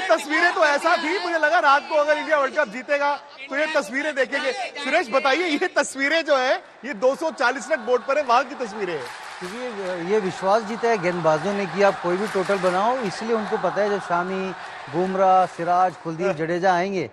तस्वीरें तो ऐसा थी, मुझे लगा रात को अगर इंडिया वर्ल्ड कप जीतेगा तो ये तस्वीरें देखेंगे। सुरेश बताइए, ये तस्वीरें जो है ये 240 रन बोर्ड पर है, वहां की तस्वीरें हैं। क्योंकि ये विश्वास जीता है गेंदबाजों ने कि आप कोई भी टोटल बनाओ, इसलिए उनको पता है जब शामी, बुमराह, सिराज, कुलदीप, जडेजा आएंगे,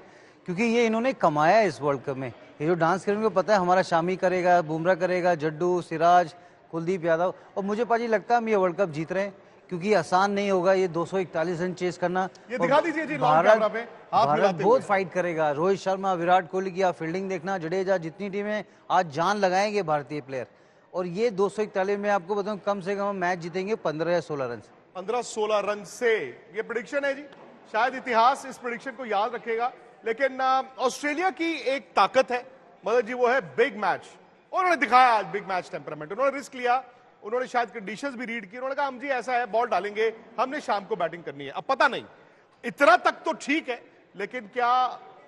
क्योंकि ये इन्होंने कमाया है इस वर्ल्ड कप में। ये जो डांस करेंगे पता है हमारा शामी करेगा, बुमराह करेगा, जड्डू, सिराज, कुलदीप यादव। और मुझे पाजी लगता है हम ये वर्ल्ड कप जीत रहे हैं, क्योंकि आसान नहीं होगा ये 241 रन चेस करना। ये दिखा दीजिए जी, भारत बहुत फाइट करेगा। रोहित शर्मा, विराट कोहली की आप फील्डिंग देखना, जडेजा, जितनी टीमें आज जान लगाएंगे भारतीय प्लेयर। और ये 241 में आपको बताऊं कम से कम मैच जीतेंगे 15 या 16 रन से। 15-16 रन से ये प्रेडिक्शन है जी। शायद इतिहास इस प्रेडिक्शन को याद रखेगा। लेकिन ऑस्ट्रेलिया की एक ताकत है मदन जी, वो है बिग मैच। उन्होंने दिखाया आज बिग मैच टेम्परामेंट, उन्होंने रिस्क लिया, उन्होंने शायद कंडीशंस भी रीड की। उन्होंने कहा हम जी ऐसा है, बॉल डालेंगे, हमने शाम को बैटिंग करनी है। अब पता नहीं, इतना तक तो ठीक है, लेकिन क्या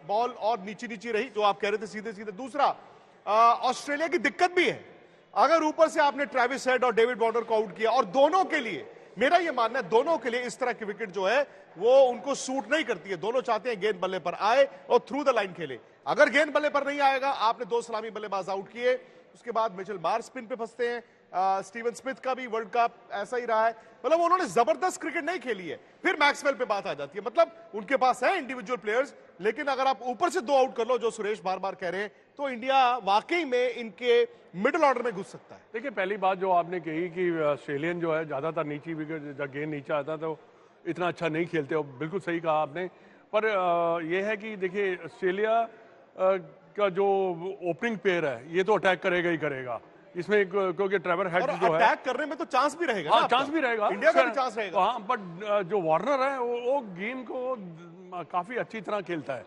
बॉल और नीची नीची रही जो आप कह रहे थे सीधे सीधे। दूसरा, ऑस्ट्रेलिया की दिक्कत भी है, अगर ऊपर से आपने ट्रेविस हेड और डेविड वार्नर को आउट किया, और दोनों के लिए मेरा यह मानना है, दोनों के लिए इस तरह की विकेट जो है वो उनको सूट नहीं करती है। दोनों चाहते हैं गेंद बल्ले पर आए और थ्रू द लाइन खेले। अगर गेंद बल्ले पर नहीं आएगा, आपने 2 सलामी बल्लेबाज आउट किए, उसके बाद मिचेल मार्श स्पिन पे फंसते हैं। स्टीवन स्मिथ का भी वर्ल्ड कप ऐसा ही रहा है, मतलब उन्होंने जबरदस्त क्रिकेट नहीं खेली है। फिर मैक्सवेल पे बात आ जाती है, मतलब उनके पास है इंडिविजुअल प्लेयर्स, लेकिन अगर आप ऊपर से 2 आउट कर लो, जो सुरेश बार बार कह रहे हैं, तो इंडिया वाकई में इनके मिडिल ऑर्डर में घुस सकता है। देखिए, पहली बात जो आपने कही कि ऑस्ट्रेलियन जो है ज्यादातर नीची विकेट, जब गेंद नीचा आता तो इतना अच्छा नहीं खेलते, बिल्कुल सही कहा आपने। पर यह है कि देखिए ऑस्ट्रेलिया का जो ओपनिंग पेयर है ये तो अटैक करेगा ही करेगा इसमें, क्योंकि ट्रेवर हेड जो है अटैक करने में तो चांस भी रहेगा। हाँ, चांस भी रहेगा, इंडिया का भी चांस रहेगा। हाँ, बट जो वार्नर है वो गेम को काफी अच्छी तरह खेलता है।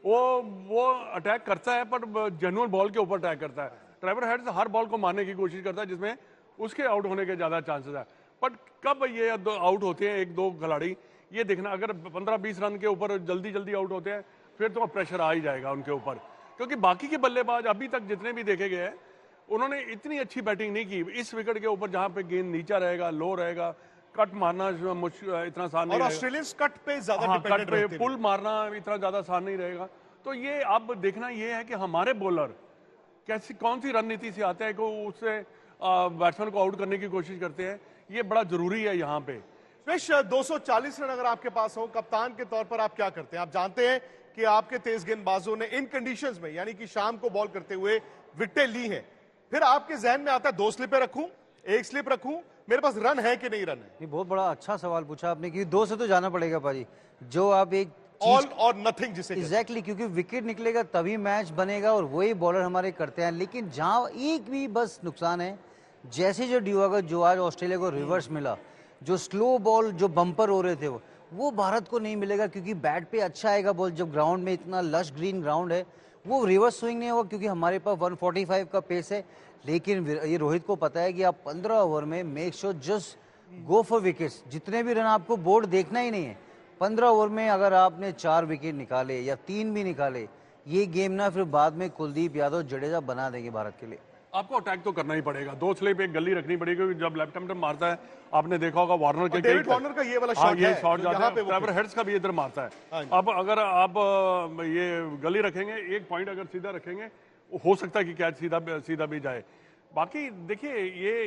वो अटैक करता है, पर जेन्युइन बॉल के ऊपर अटैक करता है। ट्रेवर हेड हर बॉल को मारने की कोशिश करता है जिसमें उसके आउट होने के ज्यादा चांसेस है। बट कब ये आउट होते हैं 1-2 खिलाड़ी, ये देखना। अगर 15-20 रन के ऊपर जल्दी जल्दी आउट होते हैं फिर तो प्रेशर आ ही जाएगा उनके ऊपर, क्योंकि बाकी के बल्लेबाज अभी तक जितने भी देखे गए हैं उन्होंने इतनी अच्छी बैटिंग नहीं की इस विकेट के ऊपर, जहां पे गेंद नीचा रहेगा, लो रहेगा, कट मारना इतना आसान नहीं रहेगा। ऑस्ट्रेलियंस कट पे ज्यादा कट पे पुल मारना इतना ज्यादा आसान नहीं रहेगा। तो ये अब देखना ये है कि हमारे बॉलर कैसी कौन सी रणनीति से आते हैं कि उससे बैट्समैन को आउट करने की कोशिश करते हैं, ये बड़ा जरूरी है यहाँ पे। 240 रन अगर आपके पास हो, कप्तान के तौर पर आप क्या करते हैं? आप जानते हैं कि आपके तेज गेंदबाजों ने इन कंडीशंस में, यानी कि शाम को बॉल करते हुए विकेटें ली हैं, फिर आपके जहन में आता है 2 स्लिपें रखूं, 1 स्लिप रखूं, मेरे पास रन है कि नहीं रन है? ये बहुत बड़ा अच्छा सवाल पूछा आपने, कि 2 से तो जाना पड़ेगा पाजी। जो आप एक ऑल और नथिंग जिसे एग्जैक्टली, क्योंकि विकेट निकलेगा तभी मैच बनेगा, और वही बॉलर हमारे करते हैं। लेकिन जहां एक भी बस नुकसान है, जैसे जो डिवागर जो आज ऑस्ट्रेलिया को रिवर्स मिला, जो स्लो बॉल जो बम्पर हो रहे थे वो भारत को नहीं मिलेगा, क्योंकि बैट पे अच्छा आएगा बॉल। जब ग्राउंड में इतना लश ग्रीन ग्राउंड है, वो रिवर्स स्विंग नहीं होगा, क्योंकि हमारे पास 145 का पेस है। लेकिन ये रोहित को पता है कि आप 15 ओवर में make sure just go for wickets. जितने भी रन आपको बोर्ड देखना ही नहीं है, 15 ओवर में अगर आपने 4 विकेट निकाले या 3 भी निकाले, ये गेम ना फिर बाद में कुलदीप यादव, जडेजा बना देंगे भारत के लिए। आपको अटैक तो करना ही पड़ेगा, 2 स्लिप, एक गली रखनी पड़ेगी, क्योंकि जब लेफ्ट हैंड मारता है, आपने देखा होगा वार्नर के डेविड वार्नर का ये वाला शॉट है, शॉट जाता है, ट्रेवर हेड्स का भी इधर मारता है। अब अगर आप ये गली रखेंगे, एक पॉइंट अगर सीधा रखेंगे, हो सकता है कि कैच सीधा भी जाए। बाकी देखिए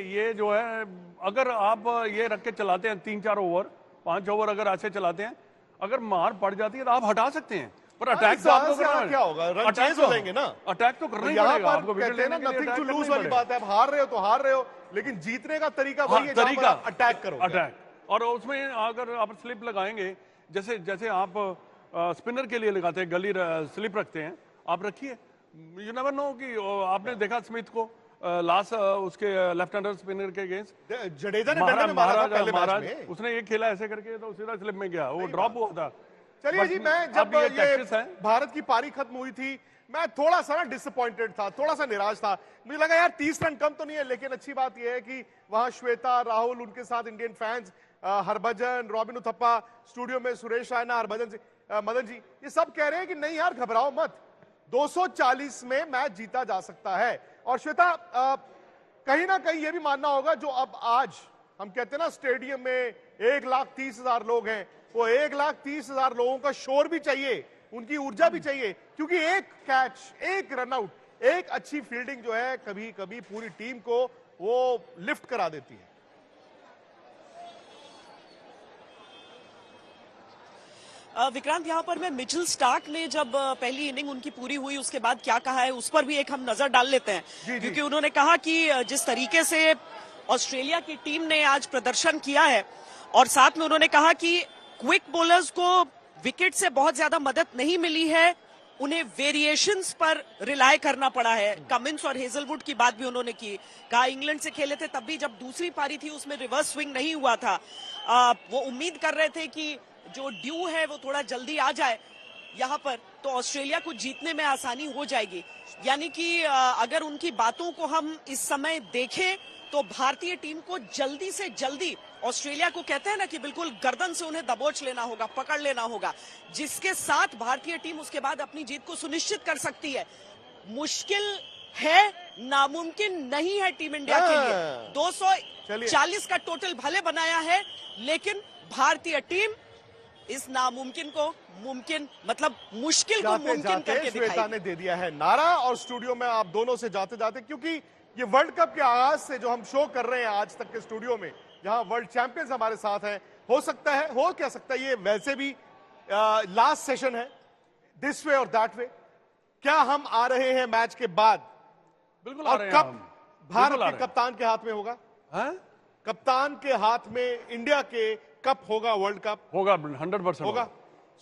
ये जो है, अगर आप ये रख के चलाते हैं 3-4 ओवर, 5 ओवर अगर ऐसे चलाते हैं, अगर मार पड़ जाती है तो आप हटा सकते हैं, पर अटैक तो आपको करना है। क्या होगा, रन चेज हो जाएंगे ना, अटैक तो करना ही पड़ेगा आपको। कहते हैं ना नथिंग टू लूज वाली बात है, आप हार रहे हो तो हार रहे हो, लेकिन जीतने का तरीका वही है, तरीका अटैक करो, अटैक। और उसमें अगर आप स्लिप लगाएंगे, जैसे आप स्पिनर के लिए लगाते हैं, गली स्लिप रखते हैं, आप रखिए। यू नेवर नो कि आपने देखा स्मिथ को लास्ट उसके लेफ्ट हैंडर स्पिनर के अगेंस्ट, जडेजा ने महाराज उसने एक खेला ऐसे करके तो सीधा स्लिप में गया, वो ड्रॉप हुआ था। चलिए जी, मैं जब ये भारत की पारी खत्म हुई थी, मैं थोड़ा सा ना डिसअपॉइंटेड था, थोड़ा सा निराश था। मुझे लगा यार 30 रन कम तो नहीं है, लेकिन अच्छी बात यह है कि वहां श्वेता, राहुल, उनके साथ Indian fans, Harbhajan, robin Uthappa, studio में सुरेश रायना, हरभजन से मदन जी, ये सब कह रहे हैं कि नहीं यार घबराओ मत, 240 में मैच जीता जा सकता है। और श्वेता, कहीं ना कहीं ये भी मानना होगा, जो अब आज हम कहते हैं ना स्टेडियम में 1,30,000 लोग हैं, वो 1,30,000 लोगों का शोर भी चाहिए, उनकी ऊर्जा भी चाहिए, क्योंकि एक कैच, एक रनआउट, एक अच्छी फील्डिंग जो है कभी कभी पूरी टीम को वो लिफ्ट करा देती है। विक्रांत, यहाँ पर मैं मिचेल स्टार्क ने जब पहली इनिंग उनकी पूरी हुई उसके बाद क्या कहा है उस पर भी एक हम नजर डाल लेते हैं। जी। क्योंकि उन्होंने कहा कि जिस तरीके से ऑस्ट्रेलिया की टीम ने आज प्रदर्शन किया है और साथ में उन्होंने कहा कि क्विक बॉलर्स को विकेट से बहुत ज्यादा मदद नहीं मिली है, उन्हें वेरिएशंस पर रिलाय करना पड़ा है। कमिंस और हेजलवुड की बात भी उन्होंने की, कहा इंग्लैंड से खेले थे तब भी जब दूसरी पारी थी उसमें रिवर्स स्विंग नहीं हुआ था। वो उम्मीद कर रहे थे कि जो ड्यू है वो थोड़ा जल्दी आ जाए यहाँ पर तो ऑस्ट्रेलिया को जीतने में आसानी हो जाएगी। यानी कि अगर उनकी बातों को हम इस समय देखें तो भारतीय टीम को जल्दी से जल्दी, ऑस्ट्रेलिया को कहते हैं ना कि बिल्कुल गर्दन से उन्हें दबोच लेना होगा, पकड़ लेना होगा, जिसके साथ भारतीय टीम उसके बाद अपनी जीत को सुनिश्चित कर सकती है। मुश्किल है, नामुमकिन नहीं है टीम इंडिया के लिए। 240 का टोटल भले बनाया है, लेकिन भारतीय टीम इस नामुमकिन को मुमकिन, मतलब मुश्किल को मुमकिन करके श्वेता ने दे दिया है नारा। और स्टूडियो में आप दोनों से जाते जाते, क्योंकि ये वर्ल्ड कप के आगाज से जो हम शो कर रहे हैं आज तक के स्टूडियो में, जहां वर्ल्ड चैंपियंस हमारे साथ हैं, हो सकता है, हो क्या सकता है, ये वैसे भी लास्ट सेशन है, दिस वे और दैट वे। क्या हम आ रहे हैं मैच के बाद? बिल्कुल और कब भारत के बिल्कुल कप्तान के हाथ में होगा? हैं? कप्तान के हाथ में इंडिया के कप होगा, वर्ल्ड कप होगा, 100% होगा।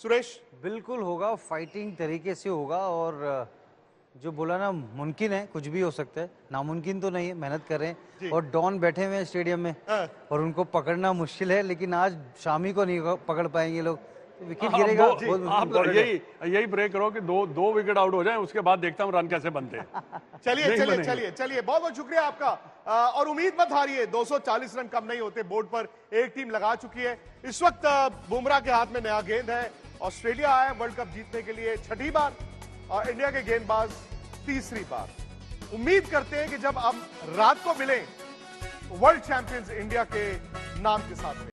सुरेश, बिल्कुल होगा, फाइटिंग तरीके से होगा। और जो बोला ना, मुमकिन है, कुछ भी हो सकता है, नामुमकिन तो नहीं है। मेहनत कर रहे हैं और डॉन बैठे हुए हैं स्टेडियम में और उनको पकड़ना मुश्किल है, लेकिन आज शामी को नहीं पकड़ पाएंगे लोग, तो विकेट गिरेगा। आप यही प्रे करो कि दो विकेट आउट हो जाए, उसके बाद देखता हूं रन कैसे बनते हैं। चलिए बहुत बहुत शुक्रिया आपका। और उम्मीद मत हारिए, 240 रन कम नहीं होते, बोर्ड पर एक टीम लगा चुकी है। इस वक्त बुमराह के हाथ में नया गेंद है। ऑस्ट्रेलिया आया वर्ल्ड कप जीतने के लिए छठी बार और इंडिया के गेंदबाज तीसरी बार। उम्मीद करते हैं कि जब अब रात को मिले वर्ल्ड चैंपियंस इंडिया के नाम के साथ में।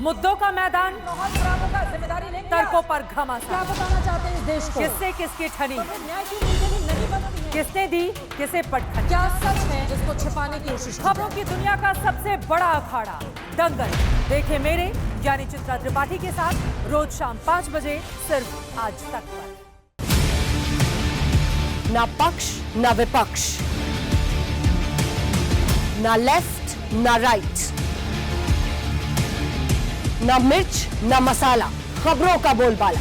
मुद्दों का मैदान, जिम्मेदारी लेंगे, तर्कों पर घमासान, क्या बताना चाहते हैं इस देश को? किससे किसकी ठनी, न्याय की नीति नहीं बनती है। किसने दी किसे पटखनी, क्या सच है जिसको छिपाने की कोशिश? खबरों की दुनिया का सबसे बड़ा अखाड़ा दंगल देखे मेरे यानी चित्रा त्रिपाठी के साथ रोज शाम 5 बजे सिर्फ आज तक पर। ना पक्ष ना विपक्ष, ना लेफ्ट ना राइट, ना मिर्च ना मसाला, खबरों का बोलबाला,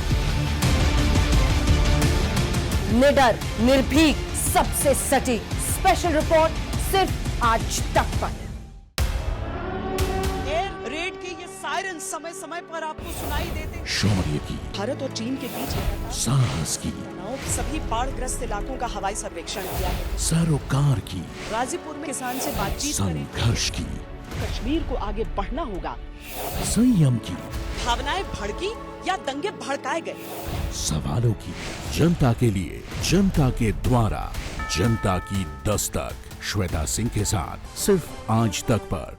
निडर निर्भीक सबसे सटीक स्पेशल रिपोर्ट सिर्फ आज तक पर। एयर रेड के ये सायरन समय समय पर आपको सुनाई देते। शौर्य की, भारत और चीन के बीच साहस की, सभी बाढ़ग्रस्त इलाकों का हवाई सर्वेक्षण किया है। सरोकार की, गाजीपुर में किसान से बातचीत करें। संघर्ष की, कश्मीर को आगे बढ़ना होगा। संयम की, भावनाएं भड़की या दंगे भड़काए गए, सवालों की, जनता के लिए, जनता के द्वारा, जनता की दस्तक। श्वेता सिंह के साथ सिर्फ आज तक पर।